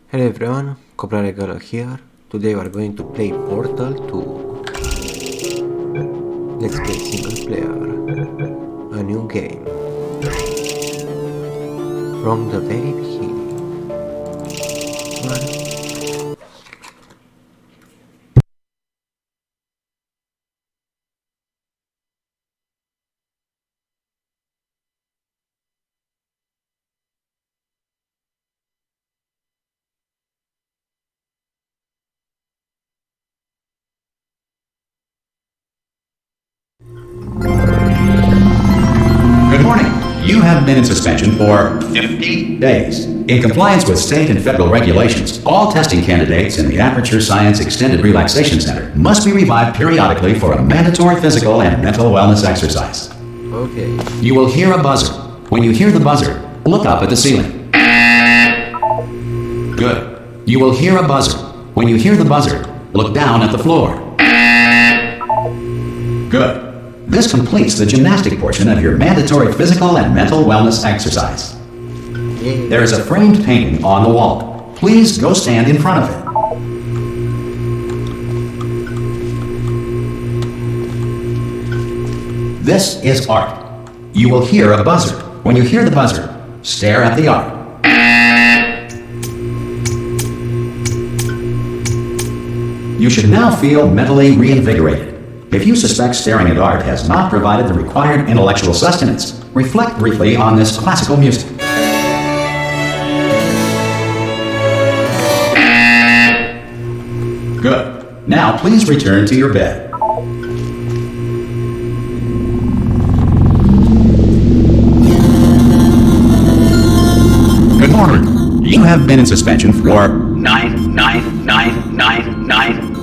Hello everyone, Cobra Regalo here. Today we are going to play Portal 2. Let's play single player. A new game. From the very beginning. Good morning. You have been in suspension for 50 days. In compliance with state and federal regulations, all testing candidates in the Aperture Science Extended Relaxation Center must be revived periodically for a mandatory physical and mental wellness exercise. Okay. You will hear a buzzer. When you hear the buzzer, look up at the ceiling. Good. You will hear a buzzer. When you hear the buzzer, look down at the floor. Good. This completes the gymnastic portion of your mandatory physical and mental wellness exercise. There is a framed painting on the wall. Please go stand in front of it. This is art. You will hear a buzzer. When you hear the buzzer, stare at the art. You should now feel mentally reinvigorated. If you suspect staring at art has not provided the required intellectual sustenance, reflect briefly on this classical music. Good. Now please return to your bed. Good morning. You have been in suspension for 9999999.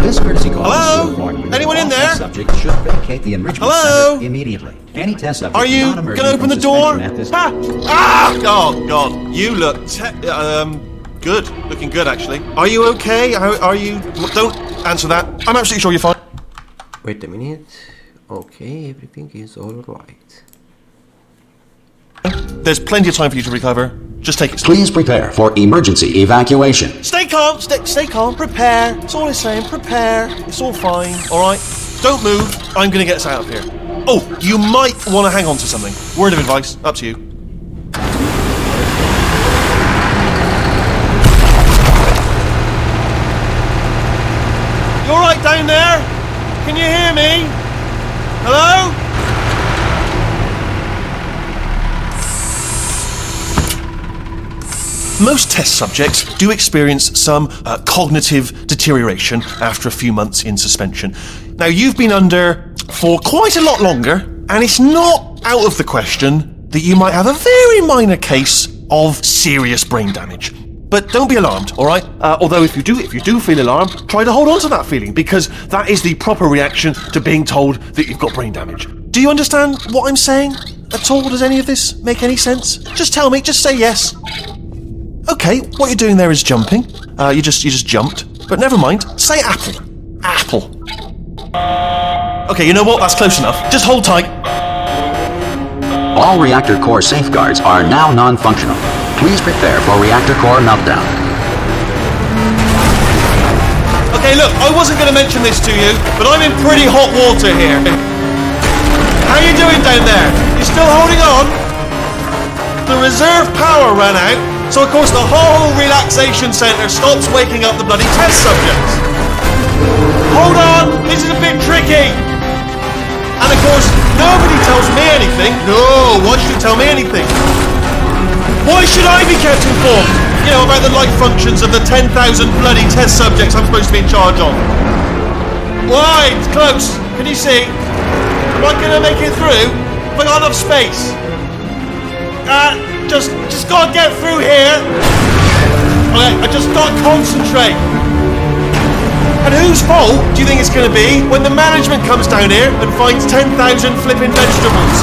This courtesy call Hello? will warn you Anyone that in all there? test subjects should vacate the enrichment Hello? center immediately. Any test subject Are you not emerging gonna open from the door? suspension at this Ha! Ah! Oh God, you look good. Looking good actually. Are you okay? Are you? Don't answer that. I'm absolutely sure you're fine. Wait a minute. Okay, everything is alright. There's plenty of time for you to recover. Just take it slow. Please prepare for emergency evacuation. Stay calm. Stay calm. Prepare. That's all it's saying. Prepare. It's all fine. All right. Don't move. I'm gonna get us out of here. Oh, you might want to hang on to something. Word of advice. Up to you. You all right down there? Can you hear me? Hello? Most test subjects do experience some cognitive deterioration after a few months in suspension. Now, you've been under for quite a lot longer, and it's not out of the question that you might have a very minor case of serious brain damage. But don't be alarmed, all right? Although if you do feel alarmed, try to hold on to that feeling, because that is the proper reaction to being told that you've got brain damage. Do you understand what I'm saying at all? Does any of this make any sense? Just tell me, just say yes. Okay, what you're doing there is jumping. You just jumped. But never mind. Say apple. Apple. Okay, you know what? That's close enough. Just hold tight. All reactor core safeguards are now non-functional. Please prepare for reactor core meltdown. Okay, look, I wasn't going to mention this to you, but I'm in pretty hot water here. How you doing down there? You still holding on? The reserve power ran out, so of course the whole relaxation centre stops waking up the bloody test subjects. Hold on, this is a bit tricky. And of course, nobody tells me anything. No, why should you tell me anything? Why should I be kept informed? You know, about the life functions of the 10,000 bloody test subjects I'm supposed to be in charge of. Why? It's close. Can you see? Am I gonna make it through? Have I got enough space? Just gotta get through here. Okay, I just gotta concentrate. And whose fault do you think it's gonna be when the management comes down here and finds 10,000 flipping vegetables?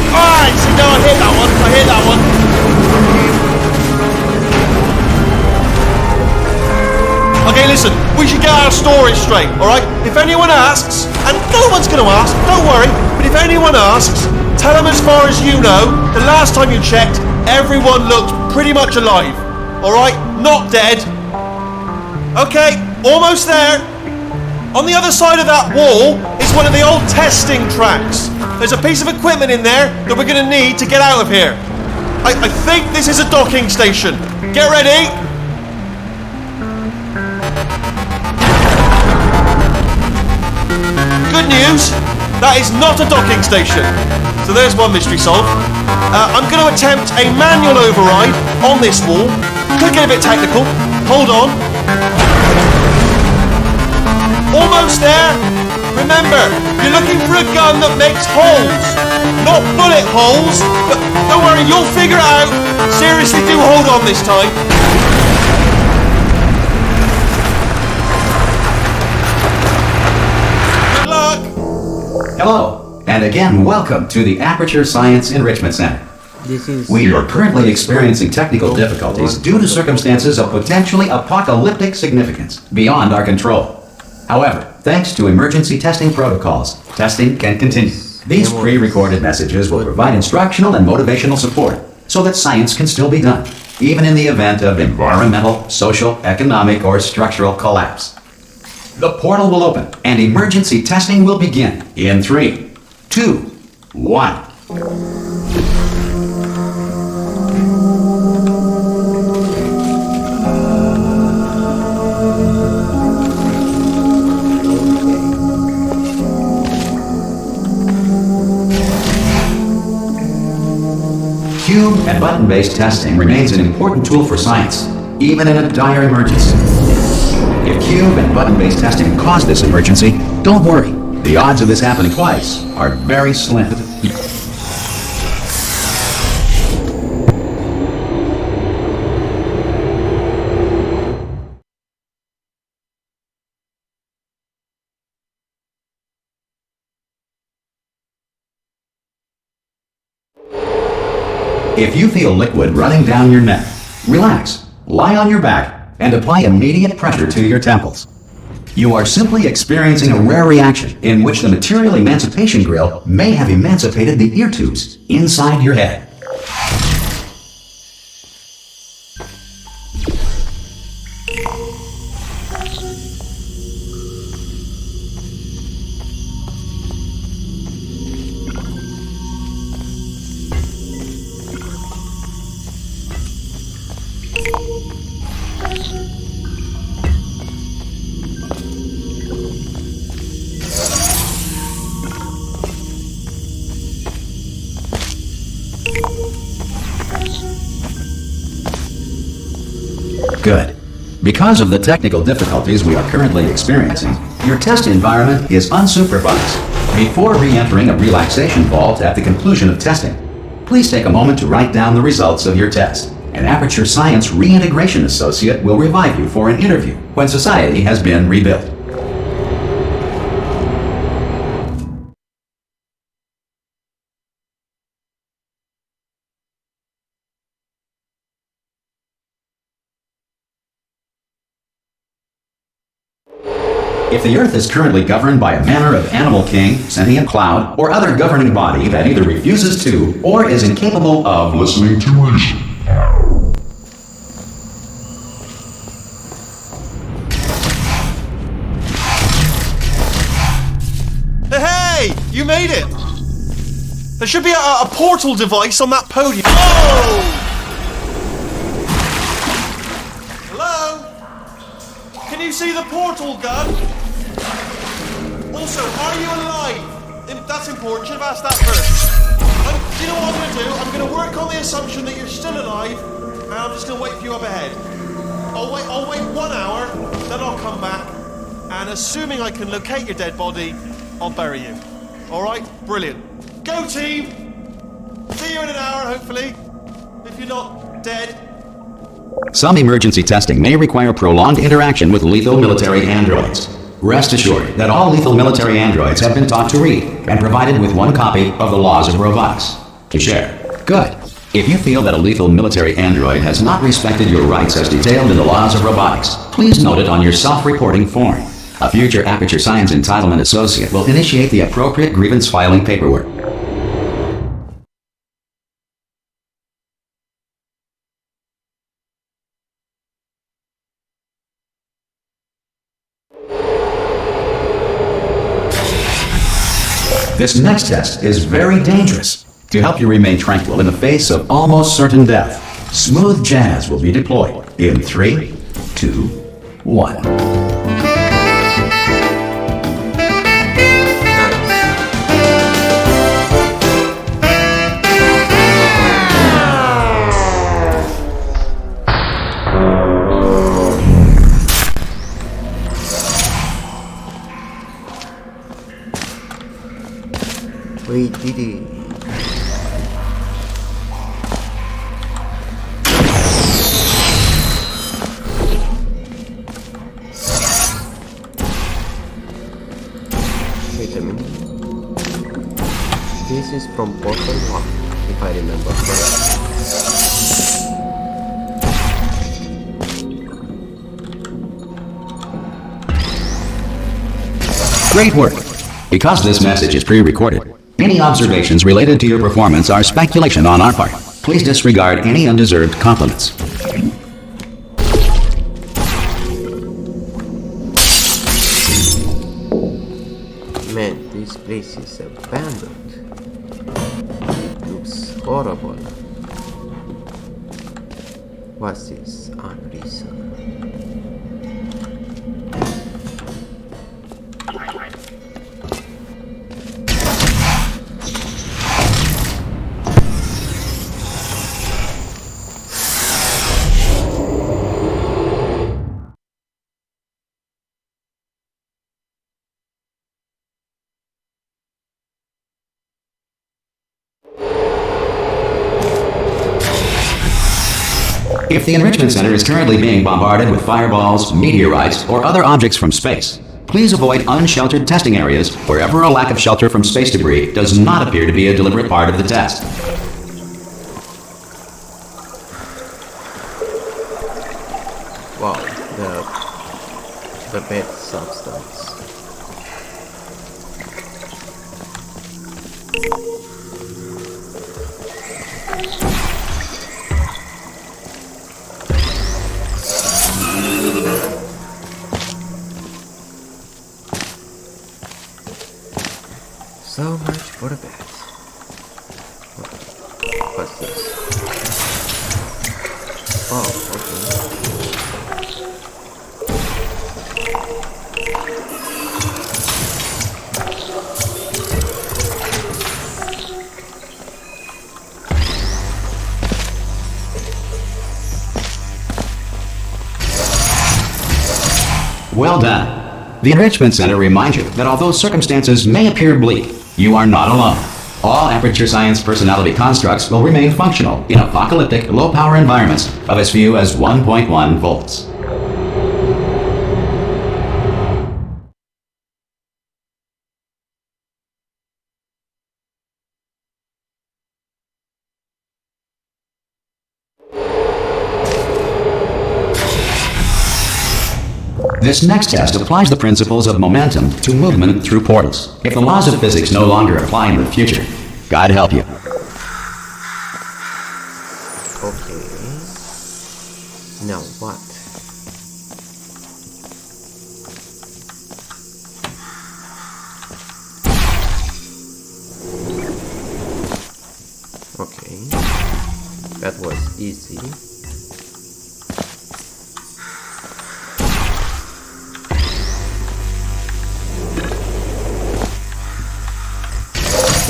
Alright, so no, I hit that one. Okay, listen, we should get our story straight, alright? If anyone asks, and no one's gonna ask, don't worry, but if anyone asks, tell them as far as you know, the last time you checked, everyone looked pretty much alive. Alright? Not dead. Okay, almost there. On the other side of that wall is one of the old testing tracks. There's a piece of equipment in there that we're going to need to get out of here. I think this is a docking station. Get ready. Good news, that is not a docking station. So there's one mystery solved. I'm going to attempt a manual override on this wall. Could get a bit technical. Hold on. Almost there. Remember, you're looking for a gun that makes holes. Not bullet holes, but don't worry, you'll figure it out. Seriously, do hold on this time. Good luck. Hello, and again, welcome to the Aperture Science Enrichment Center. We are currently experiencing technical difficulties due to circumstances of potentially apocalyptic significance beyond our control. However, thanks to emergency testing protocols, testing can continue. These pre-recorded messages will provide instructional and motivational support so that science can still be done, even in the event of environmental, social, economic, or structural collapse. The portal will open and emergency testing will begin in 3, 2, 1. Cube and button-based testing remains an important tool for science, even in a dire emergency. If cube and button-based testing caused this emergency, don't worry. The odds of this happening twice are very slim. If you feel liquid running down your neck, relax, lie on your back, and apply immediate pressure to your temples. You are simply experiencing a rare reaction in which the material emancipation grill may have emancipated the ear tubes inside your head. Good. Because of the technical difficulties we are currently experiencing, your test environment is unsupervised. Before re-entering a relaxation vault at the conclusion of testing, please take a moment to write down the results of your test. An Aperture Science Reintegration Associate will revive you for an interview when society has been rebuilt. If the Earth is currently governed by a manner of animal king, sentient cloud, or other governing body that either refuses to or is incapable of listening to reason. Hey! You made it! There should be a portal device on that podium. Oh! Hello? Can you see the portal gun? Also, are you alive? That's important. Should have asked that first. Do you know what I'm going to do? I'm going to work on the assumption that you're still alive, and I'm just going to wait for you up ahead. I'll wait 1 hour, then I'll come back, and assuming I can locate your dead body, I'll bury you. All right? Brilliant. Go, team! See you in an hour, hopefully. If you're not dead. Some emergency testing may require prolonged interaction with lethal military androids. Rest assured that all lethal military androids have been taught to read and provided with one copy of the Laws of Robotics to share. Good. If you feel that a lethal military android has not respected your rights as detailed in the Laws of Robotics, please note it on your self-reporting form. A future Aperture Science Entitlement Associate will initiate the appropriate grievance filing paperwork. This next test is very dangerous. To help you remain tranquil in the face of almost certain death, smooth jazz will be deployed in 3, 2, 1. We did it. Wait a minute. This is from Portal 1, if I remember correctly. Great work! Because this message is pre-recorded, any observations related to your performance are speculation on our part. Please disregard any undeserved compliments. Man, this place is abandoned. Looks horrible. What's this unreason? If the Enrichment Center is currently being bombarded with fireballs, meteorites, or other objects from space, please avoid unsheltered testing areas wherever a lack of shelter from space debris does not appear to be a deliberate part of the test. Wow, the bad substance. So much for the bed. What's this? Oh, okay. Well done. The Enrichment Center reminds you that although circumstances may appear bleak, you are not alone. All Aperture Science personality constructs will remain functional in apocalyptic, low-power environments of as few as 1.1 volts. This next test applies the principles of momentum to movement through portals. If the laws of physics no longer apply in the future, God help you. Okay. Now what? Okay. That was easy.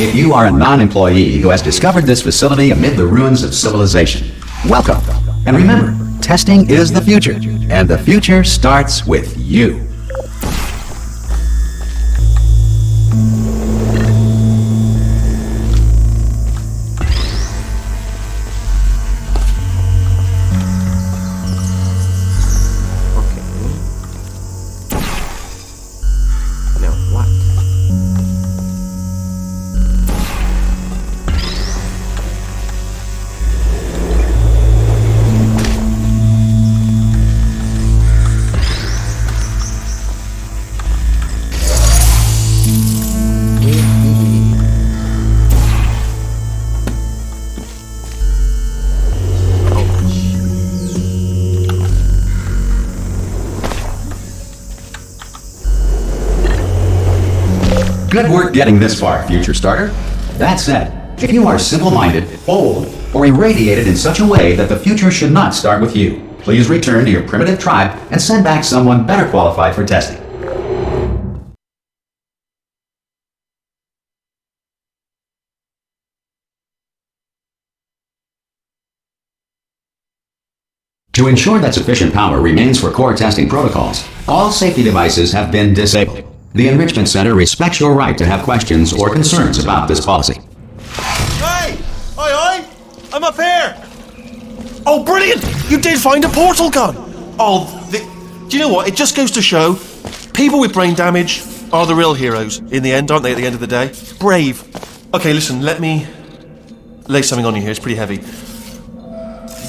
If you are a non-employee who has discovered this facility amid the ruins of civilization, welcome. And remember, testing is the future, and the future starts with you. Now what? Good work getting this far, future starter. That said, if you are simple-minded, bold, or irradiated in such a way that the future should not start with you, please return to your primitive tribe and send back someone better qualified for testing. To ensure that sufficient power remains for core testing protocols, all safety devices have been disabled. The Enrichment Center respects your right to have questions or concerns about this policy. Hey! Oi! I'm up here! Oh, brilliant! You did find a portal gun! Oh, do you know what? It just goes to show, people with brain damage are the real heroes in the end, aren't they, at the end of the day? Brave. Okay, listen, let me lay something on you here. It's pretty heavy.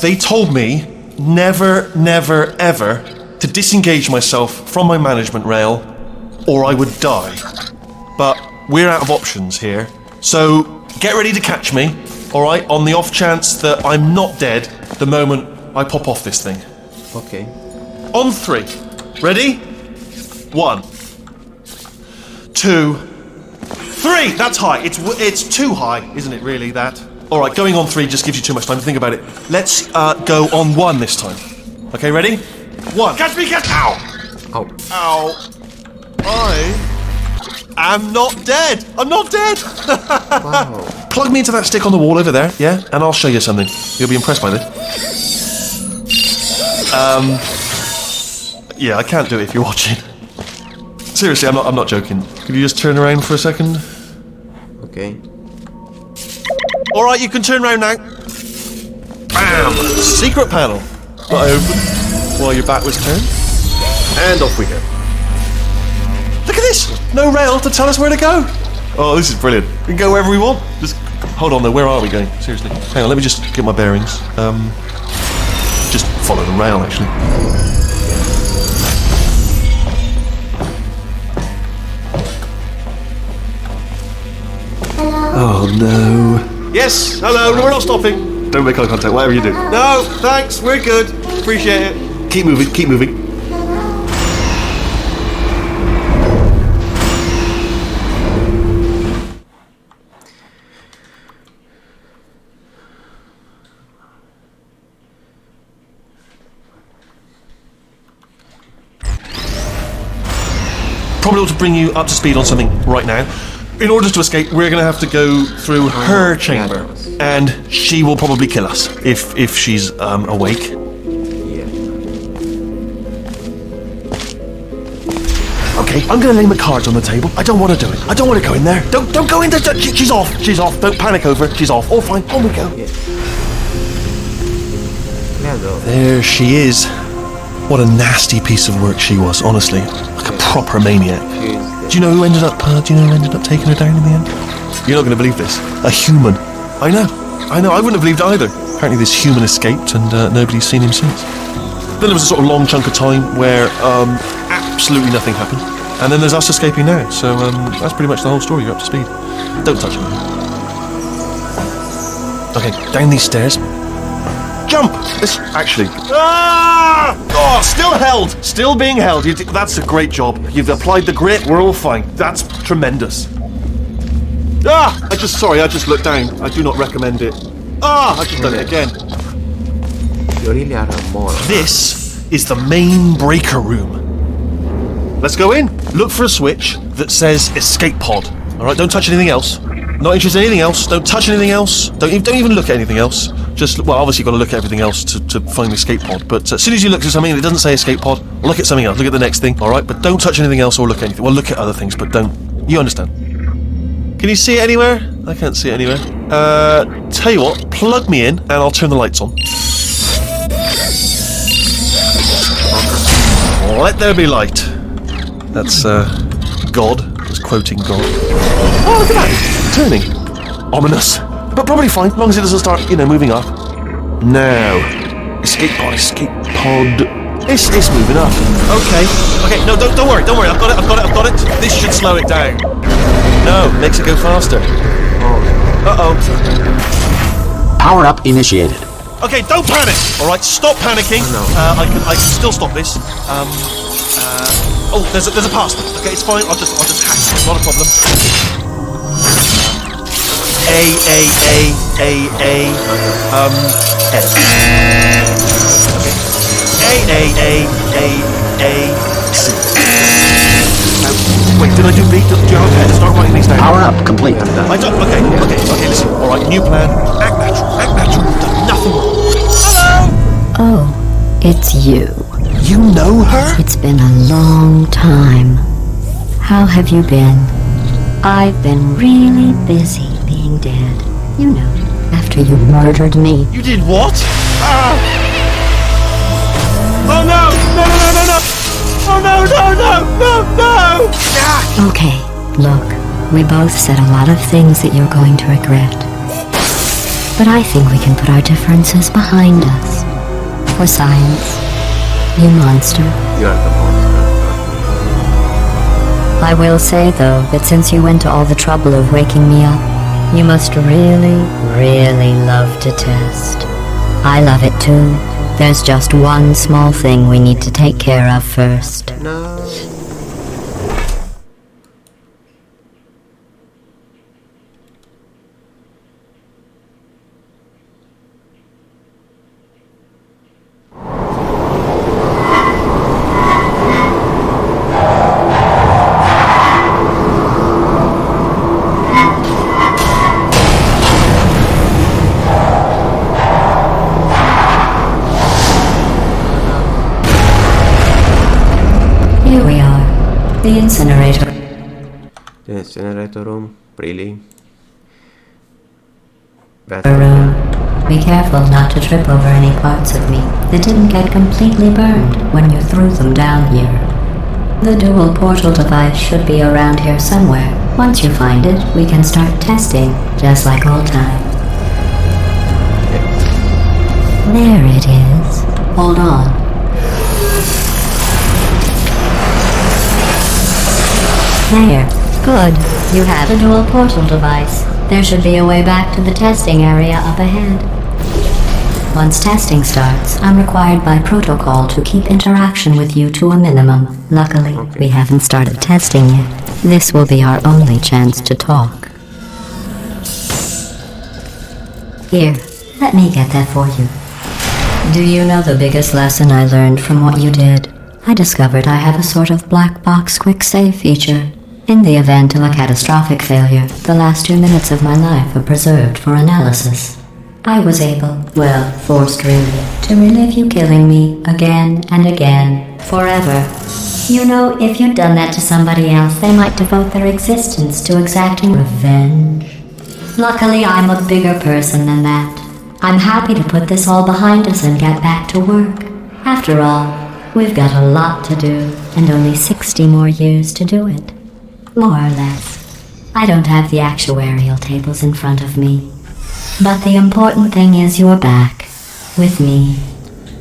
They told me never, never, ever to disengage myself from my management rail or I would die. But we're out of options here, so get ready to catch me, alright, on the off chance that I'm not dead the moment I pop off this thing. Okay. On 3. Ready? 1, 2, 3! That's high. It's too high, isn't it, really, that? Alright, going on 3 just gives you too much time to think about it. Let's go on 1 this time. Okay, ready? 1. Catch me, catch! Ow! Ow. Ow! I am not dead! I'm not dead! Wow. Plug me into that stick on the wall over there, yeah? And I'll show you something. You'll be impressed by this. Yeah, I can't do it if you're watching. Seriously, I'm not joking. Could you just turn around for a second? Okay. Alright, you can turn around now. Bam! Secret panel. That I opened while your back was turned. And off we go. Look at this! No rail to tell us where to go. Oh, this is brilliant. We can go wherever we want. Just hold on though, where are we going? Seriously. Hang on, let me just get my bearings. Just follow the rail actually. Oh no. Yes, hello, we're not stopping. Don't make eye contact, whatever you do. No, thanks, we're good. Appreciate it. Keep moving, keep moving. Probably ought to bring you up to speed on something right now. In order to escape, we're going to have to go through her chamber, and she will probably kill us if she's awake. Yeah. Okay, I'm going to lay my cards on the table. I don't want to do it. I don't want to go in there. Don't go in there. She's off. She's off. Don't panic over it. She's off. All fine. On we go. Yeah. Hello. There she is. What a nasty piece of work she was, honestly. Like a proper maniac. Do you know who ended up taking her down in the end? You're not going to believe this. A human. I know. I wouldn't have believed it either. Apparently this human escaped and nobody's seen him since. Then there was a sort of long chunk of time where absolutely nothing happened. And then there's us escaping now. So that's pretty much the whole story. You're up to speed. Don't touch me. Okay, down these stairs. Jump! This actually. Ah! Oh, still held. Still being held. That's a great job. You've applied the grit. We're all fine. That's tremendous. Ah! I just looked down. I do not recommend it. Ah! I've just done it again. You really are a moron. This is the main breaker room. Let's go in. Look for a switch that says escape pod. All right. Don't touch anything else. Not interested in anything else. Don't touch anything else. Don't even look at anything else. Just, well, obviously you've got to look at everything else to find the escape pod. But as soon as you look at something and it doesn't say escape pod, look at something else. Look at the next thing, all right? But don't touch anything else or look at anything. Well, look at other things, but don't. You understand? Can you see it anywhere? I can't see it anywhere. Tell you what, plug me in and I'll turn the lights on. Let there be light. That's, God. Just quoting God. Oh, look at that! Turning. Ominous. But probably fine, as long as it doesn't start, moving up. Now. Escape pod. It's moving up. Okay, no, don't worry. I've got it. This should slow it down. No, makes it go faster. Uh-oh. Power up initiated. Okay, don't panic! Alright, stop panicking. No. I can still stop this. Oh, there's a password. Okay, it's fine. I'll just hack it. not a problem. S. Okay. C. Wait, did I do B? Do you have a pen? Start writing these down. Power up complete. I don't. Okay. Listen. All right. New plan. Act natural. Done nothing wrong. Hello. Oh, it's you. You know her? It's been a long time. How have you been? I've been really busy being dead. You know, after you murdered me. You did what? Oh no! Oh no! Ah. Okay, look, we both said a lot of things that you're going to regret. But I think we can put our differences behind us. For science, you monster. You are the monster. I will say, though, that since you went to all the trouble of waking me up, you must really, really love to test. I love it too. There's just one small thing we need to take care of first. No. Here we are. The incinerator. The incinerator room? Really? Room. Be careful not to trip over any parts of me that didn't get completely burned when you threw them down here. The dual portal device should be around here somewhere. Once you find it, we can start testing, just like old times. There it is. Hold on. There. Good. You have a dual portal device. There should be a way back to the testing area up ahead. Once testing starts, I'm required by protocol to keep interaction with you to a minimum. Luckily, we haven't started testing yet. This will be our only chance to talk. Here, let me get that for you. Do you know the biggest lesson I learned from what you did? I discovered I have a sort of black box quick save feature. In the event of a catastrophic failure, the last 2 minutes of my life are preserved for analysis. I was able, well, forced really, to relive you killing me again and again, forever. You know, if you'd done that to somebody else, they might devote their existence to exacting revenge. Luckily, I'm a bigger person than that. I'm happy to put this all behind us and get back to work. After all, we've got a lot to do, and only 60 more years to do it. More or less. I don't have the actuarial tables in front of me. But the important thing is you're back, with me.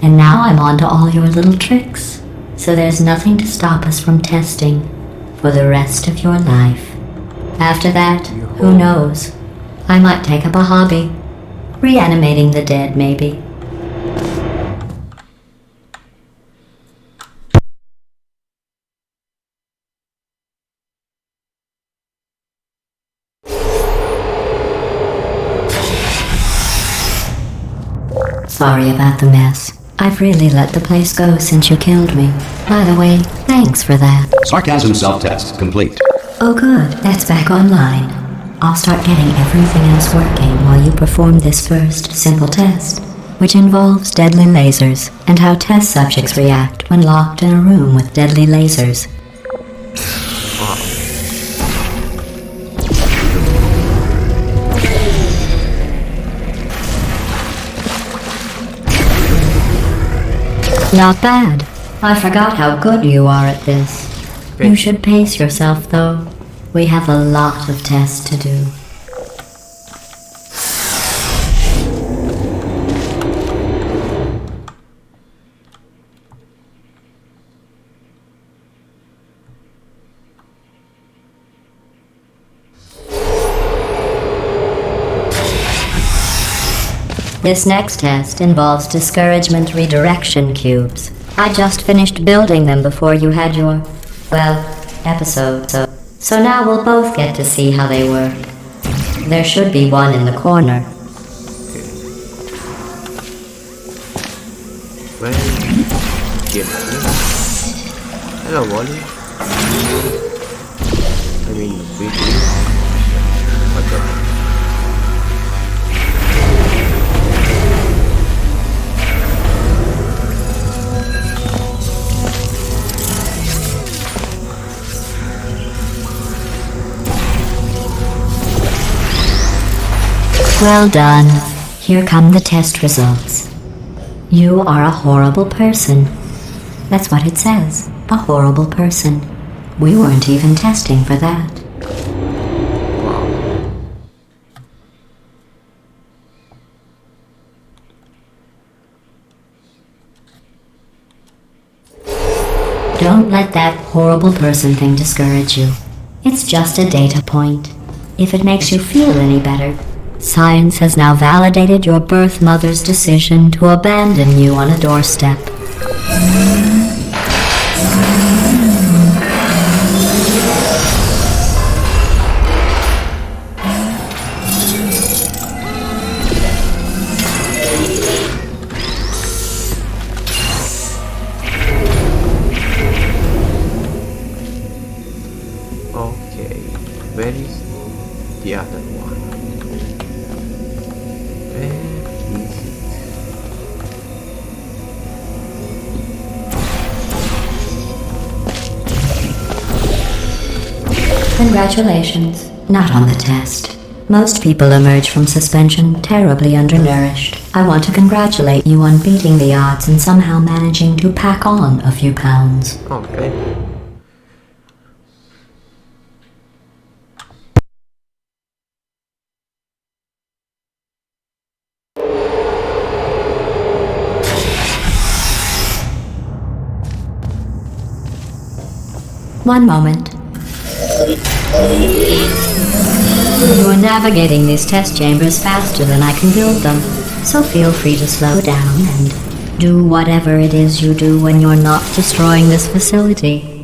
And now I'm on to all your little tricks. So there's nothing to stop us from testing for the rest of your life. After that, who knows? I might take up a hobby. Reanimating the dead, maybe. Sorry about the mess. I've really let the place go since you killed me. By the way, thanks for that. Sarcasm self-test complete. Oh good, that's back online. I'll start getting everything else working while you perform this first simple test, which involves deadly lasers and how test subjects react when locked in a room with deadly lasers. Not bad. I forgot how good you are at this. You should pace yourself, though. We have a lot of tests to do. This next test involves discouragement redirection cubes. I just finished building them before you had your, well, episode. So So now we'll both get to see how they work. There should be one in the corner. Well, yeah. Hello, Wally. I mean, Weekly. What's up? Well done. Here come the test results. You are a horrible person. That's what it says. A horrible person. We weren't even testing for that. Don't let that horrible person thing discourage you. It's just a data point. If it makes you feel any better, science has now validated your birth mother's decision to abandon you on a doorstep. Okay, where is the other one? Where is it? Congratulations. Not on the test. Most people emerge from suspension terribly undernourished. I want to congratulate you on beating the odds and somehow managing to pack on a few pounds. Okay. One moment. You're navigating these test chambers faster than I can build them, so feel free to slow down and do whatever it is you do when you're not destroying this facility.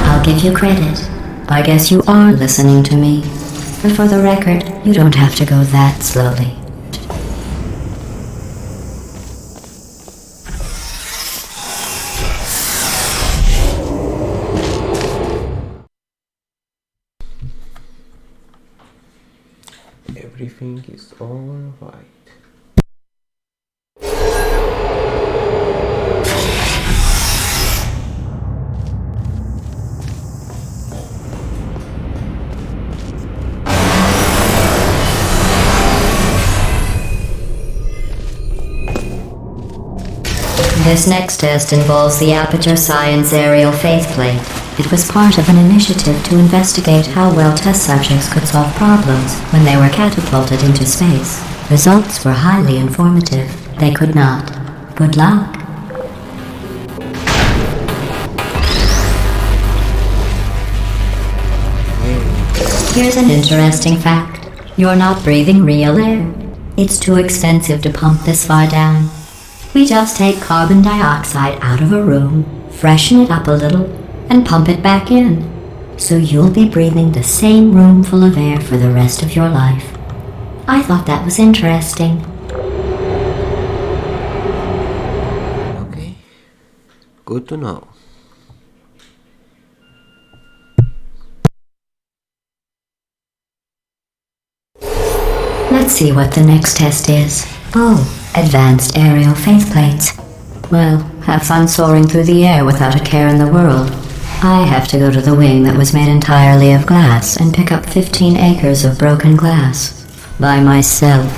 I'll give you credit. I guess you are listening to me. But for the record, you don't have to go that slowly. Everything is all right. This next test involves the Aperture Science Aerial Faithplate. It was part of an initiative to investigate how well test subjects could solve problems when they were catapulted into space. Results were highly informative. They could not. Good luck. Here's an interesting fact. You're not breathing real air. It's too expensive to pump this far down. We just take carbon dioxide out of a room, freshen it up a little, and pump it back in. So you'll be breathing the same room full of air for the rest of your life. I thought that was interesting. Okay. Good to know. Let's see what the next test is. Oh, advanced aerial faith plates. Well, have fun soaring through the air without a care in the world. I have to go to the wing that was made entirely of glass and pick up 15 acres of broken glass. By myself.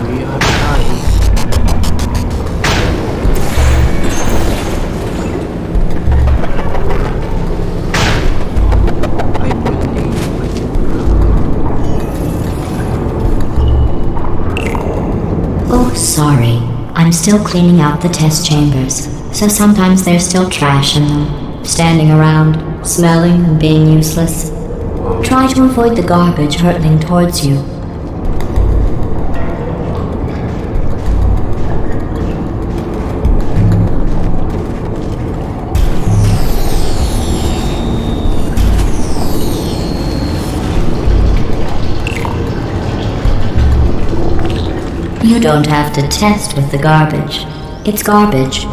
We are dying. I will need Oh, sorry. I'm still cleaning out the test chambers, so sometimes there's still trash in them, standing around, smelling and being useless. Try to avoid the garbage hurtling towards you. You don't have to test with the garbage. It's garbage.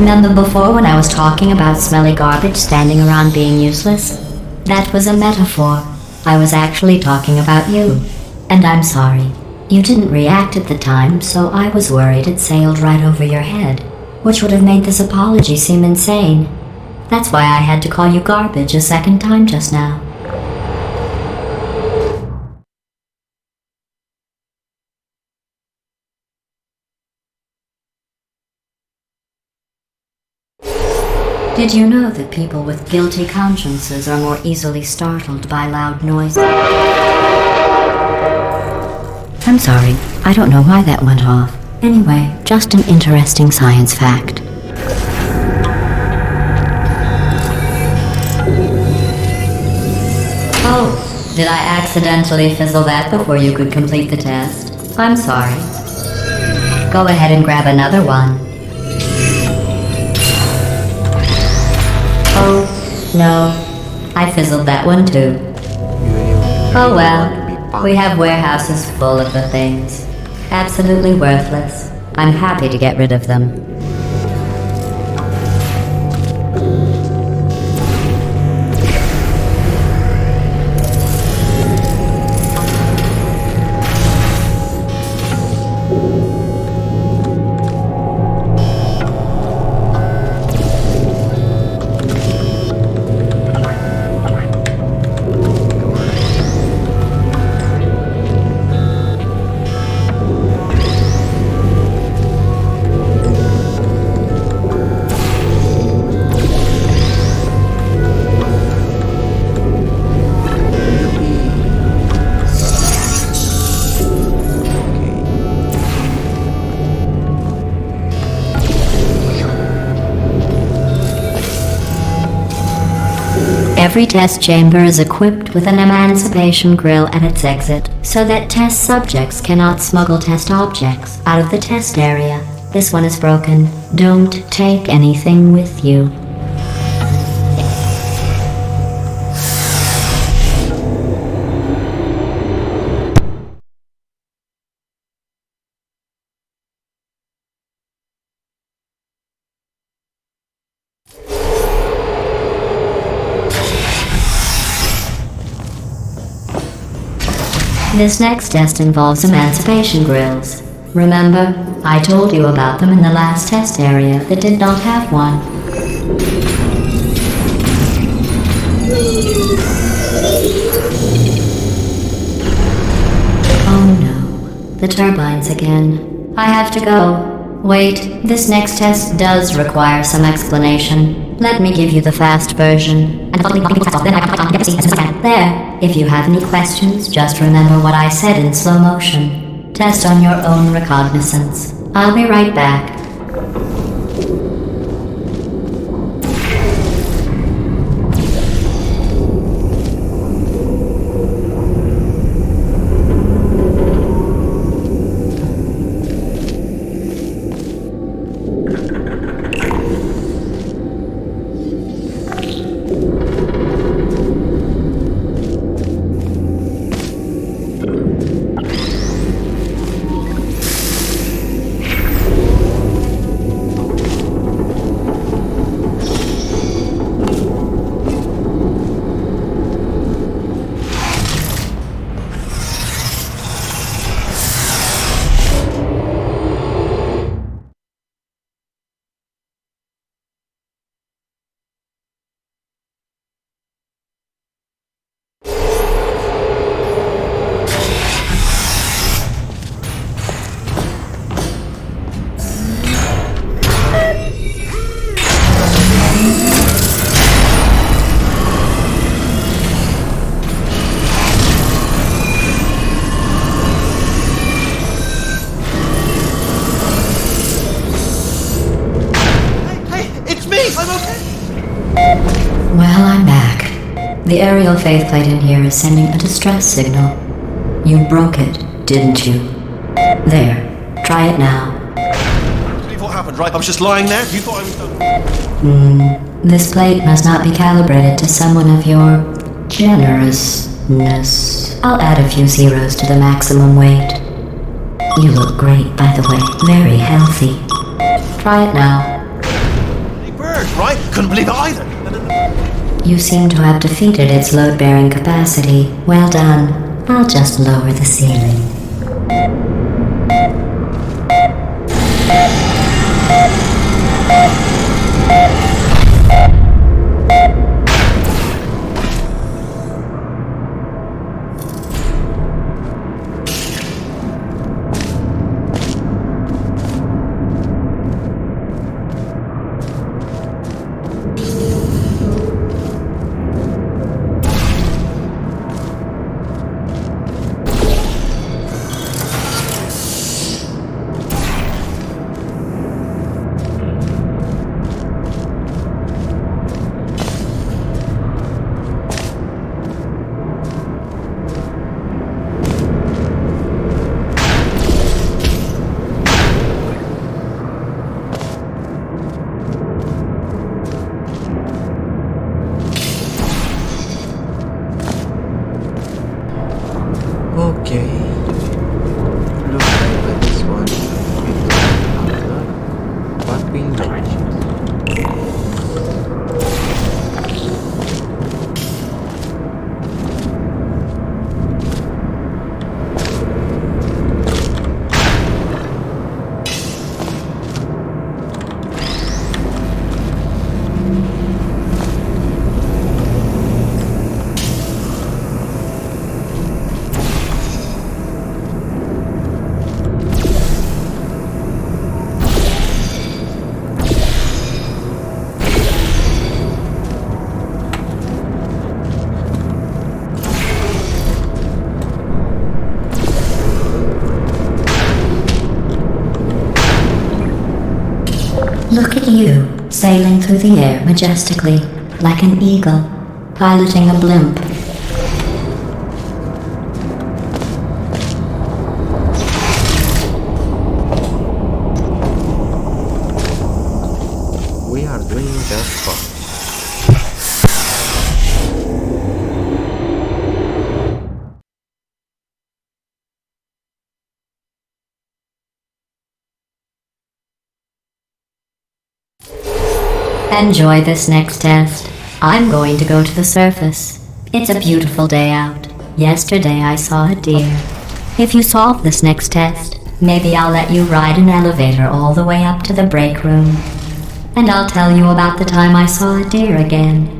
Remember before when I was talking about smelly garbage standing around being useless? That was a metaphor. I was actually talking about you. And I'm sorry. You didn't react at the time, so I was worried it sailed right over your head, which would have made this apology seem insane. That's why I had to call you garbage a second time just now. Did you know that people with guilty consciences are more easily startled by loud noises? I'm sorry, I don't know why that went off. Anyway, just an interesting science fact. Oh, did I accidentally fizzle that before you could complete the test? I'm sorry. Go ahead and grab another one. Oh, no. I fizzled that one too. Oh well, we have warehouses full of the things. Absolutely worthless. I'm happy to get rid of them. Every test chamber is equipped with an emancipation grill at its exit, so that test subjects cannot smuggle test objects out of the test area. This one is broken. Don't take anything with you. This next test involves emancipation grills. Remember, I told you about them in the last test area that did not have one. Oh no, the turbines again. I have to go. Wait, this next test does require some explanation. Let me give you the fast version. There. If you have any questions, just remember what I said in slow motion. Test on your own recognizance. I'll be right back. I'm okay. Well, I'm back. The aerial faith plate in here is sending a distress signal. You broke it, didn't you? There. Try it now. Believe what happened, right? I was just lying there. You thought I was done. This plate must not be calibrated to someone of your generousness. I'll add a few zeros to the maximum weight. You look great, by the way. Very healthy. Try it now. Bloody bird, right? Couldn't believe it either. You seem to have defeated its load-bearing capacity. Well done. I'll just lower the ceiling. Okay. Looks like that this one after what we mentioned. Look at you, sailing through the air majestically, like an eagle, piloting a blimp. We are doing just fine. Enjoy this next test. I'm going to go to the surface. It's a beautiful day out. Yesterday I saw a deer. If you solve this next test, maybe I'll let you ride an elevator all the way up to the break room. And I'll tell you about the time I saw a deer again.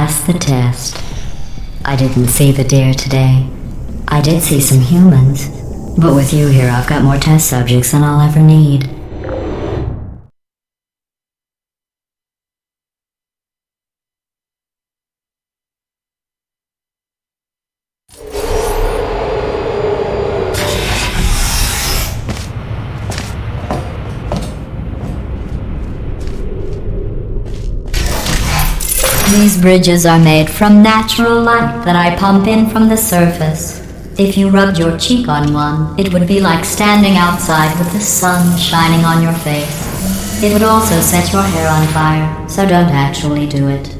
passed the test. I didn't see the deer today. I did see some humans, but with you here I've got more test subjects than I'll ever need. These bridges are made from natural light that I pump in from the surface. If you rubbed your cheek on one, it would be like standing outside with the sun shining on your face. It would also set your hair on fire, so don't actually do it.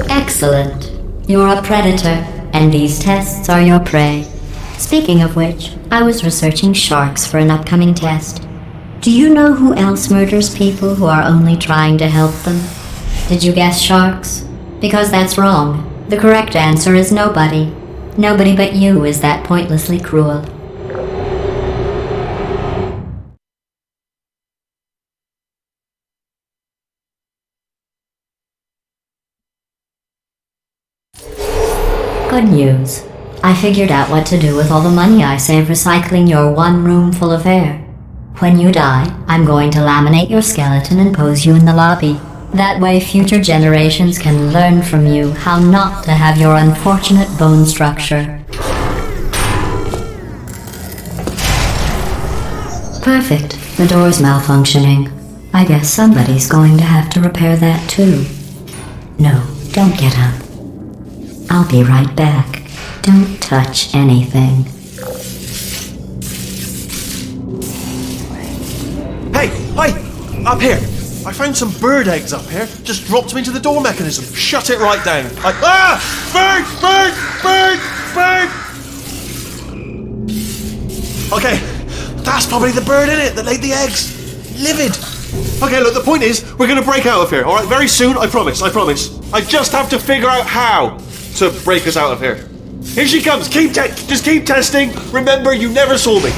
Excellent. You're a predator, and these tests are your prey. Speaking of which, I was researching sharks for an upcoming test. Do you know who else murders people who are only trying to help them? Did you guess sharks? Because that's wrong. The correct answer is nobody. Nobody but you is that pointlessly cruel. Good news. I figured out what to do with all the money I save recycling your one room full of air. When you die, I'm going to laminate your skeleton and pose you in the lobby. That way future generations can learn from you how not to have your unfortunate bone structure. Perfect. The door's malfunctioning. I guess somebody's going to have to repair that too. No, don't get up. I'll be right back. Don't touch anything. Hey, hi! Up here! I found some bird eggs up here. Just dropped them into the door mechanism. Shut it right down. Bird! Okay, that's probably the bird in it that laid the eggs. Livid. Okay, look, the point is, we're gonna break out of here, alright? Very soon, I promise. I just have to figure out how to break us out of here. Here she comes. Just keep testing. Remember, you never saw me.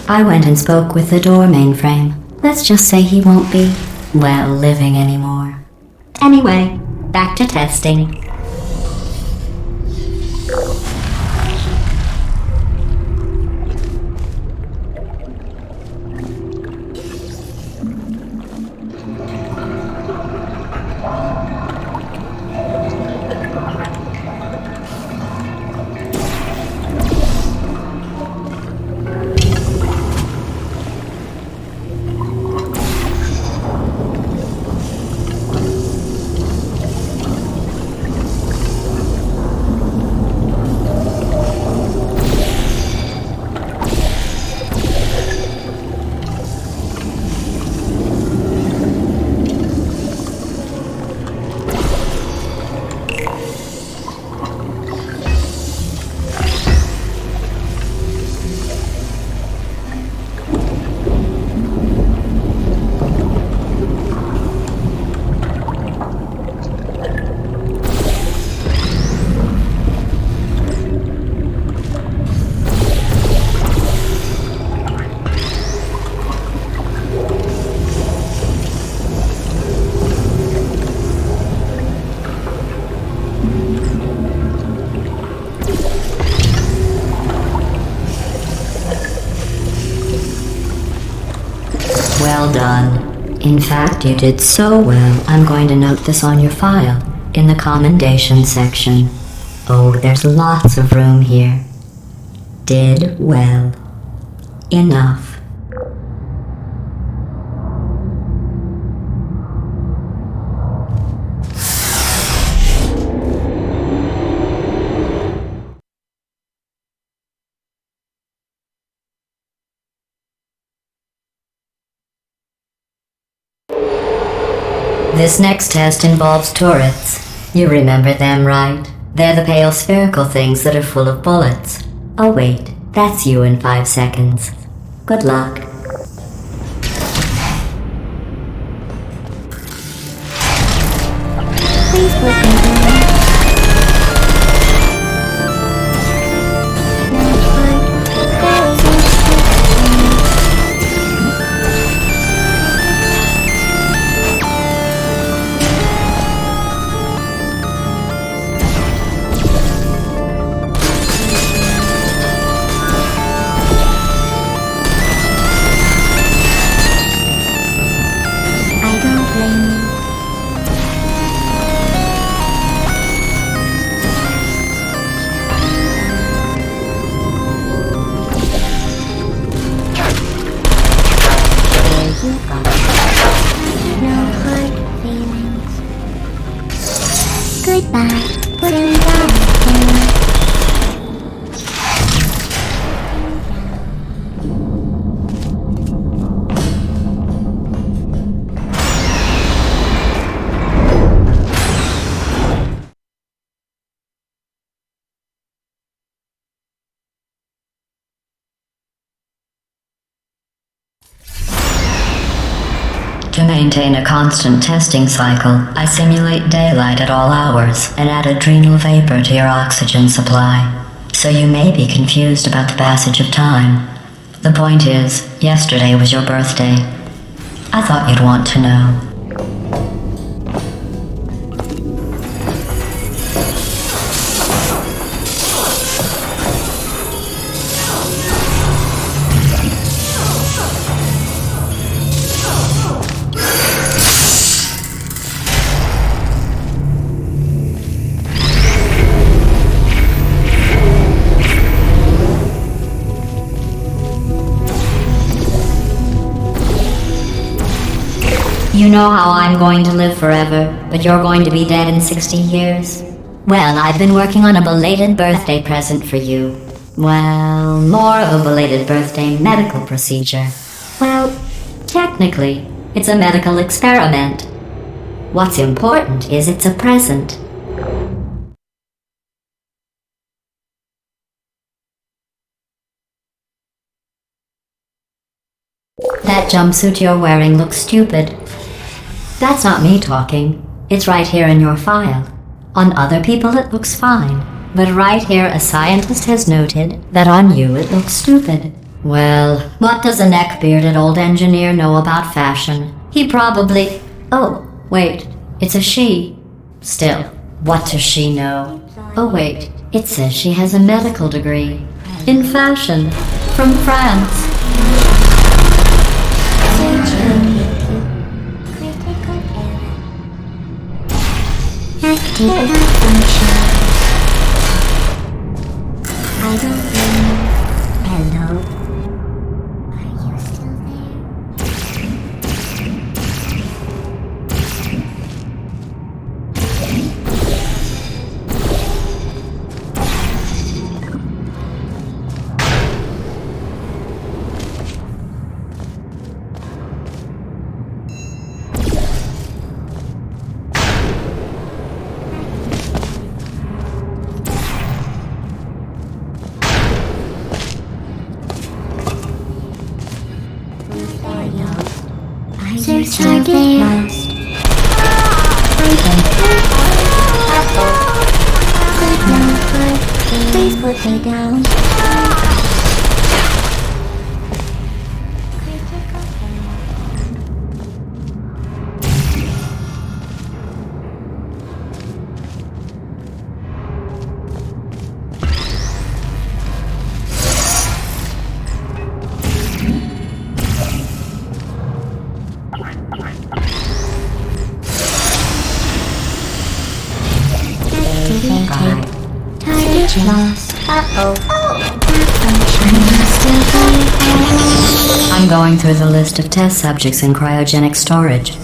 I went and spoke with the door mainframe. Let's just say he won't be, well, living anymore. Anyway, back to testing. Well done. In fact, you did so well, I'm going to note this on your file, in the commendation section. Oh, there's lots of room here. Did well. Enough. This next test involves turrets. You remember them, right? They're the pale spherical things that are full of bullets. Oh wait, that's you in 5 seconds. Good luck. Please put me down. I don't blame you. No hard feelings. Goodbye. Put him down. To maintain a constant testing cycle, I simulate daylight at all hours and add adrenal vapor to your oxygen supply. So you may be confused about the passage of time. The point is, yesterday was your birthday. I thought you'd want to know. You know how I'm going to live forever, but you're going to be dead in 60 years? Well, I've been working on a belated birthday present for you. Well, more of a belated birthday medical procedure. Well, technically, it's a medical experiment. What's important is it's a present. That jumpsuit you're wearing looks stupid. That's not me talking. It's right here in your file. On other people it looks fine, but right here a scientist has noted that on you it looks stupid. Well, what does a neck-bearded old engineer know about fashion? He probably... Oh, wait, it's a she. Still, what does she know? Oh wait, it says she has a medical degree. In fashion. From France. Active malfunction. I don't blame you. Hello? Are you still there? Search target lost. Good number. Please put me down. Lost. Uh-oh. I'm going through the list of test subjects in cryogenic storage.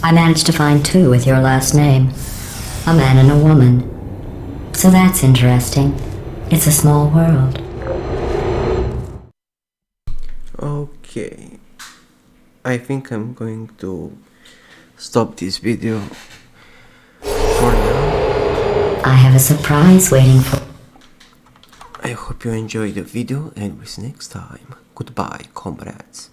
I managed to find 2 with your last name. A man and a woman. So that's interesting. It's a small world. Okay, I think I'm going to stop this video for now. I have a surprise waiting for... I hope you enjoyed the video, and with next time, goodbye comrades.